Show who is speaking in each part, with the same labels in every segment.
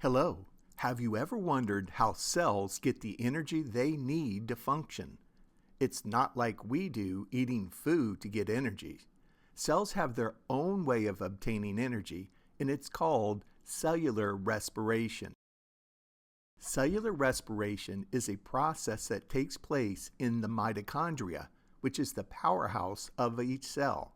Speaker 1: Hello. Have you ever wondered how cells get the energy they need to function? It's not like we do eating food to get energy. Cells have their own way of obtaining energy, and it's called cellular respiration. Cellular respiration is a process that takes place in the mitochondria, which is the powerhouse of each cell.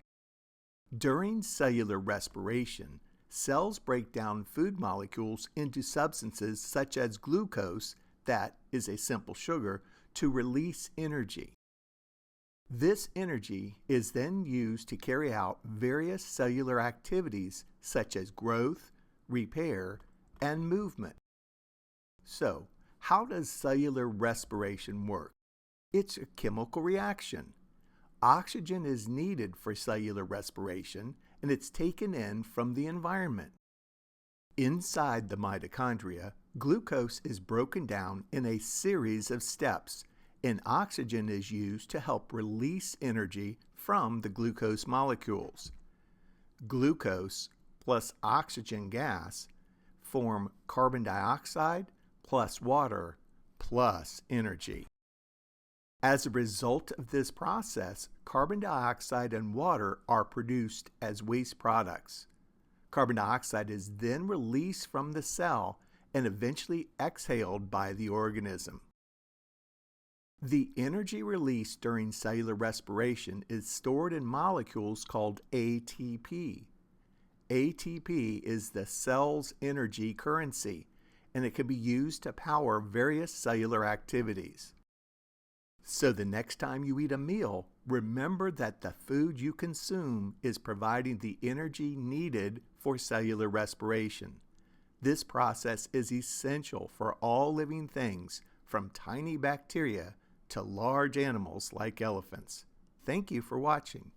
Speaker 1: During cellular respiration, cells break down food molecules into substances such as glucose, that is a simple sugar, to release energy. This energy is then used to carry out various cellular activities such as growth, repair, and movement. So, how does cellular respiration work? It's a chemical reaction. Oxygen is needed for cellular respiration, and it's taken in from the environment. Inside the mitochondria, glucose is broken down in a series of steps, and oxygen is used to help release energy from the glucose molecules. Glucose plus oxygen gas form carbon dioxide plus water plus energy. As a result of this process, carbon dioxide and water are produced as waste products. Carbon dioxide is then released from the cell and eventually exhaled by the organism. The energy released during cellular respiration is stored in molecules called ATP. ATP is the cell's energy currency, and it can be used to power various cellular activities. So the next time you eat a meal, remember that the food you consume is providing the energy needed for cellular respiration. This process is essential for all living things, from tiny bacteria to large animals like elephants. Thank you for watching.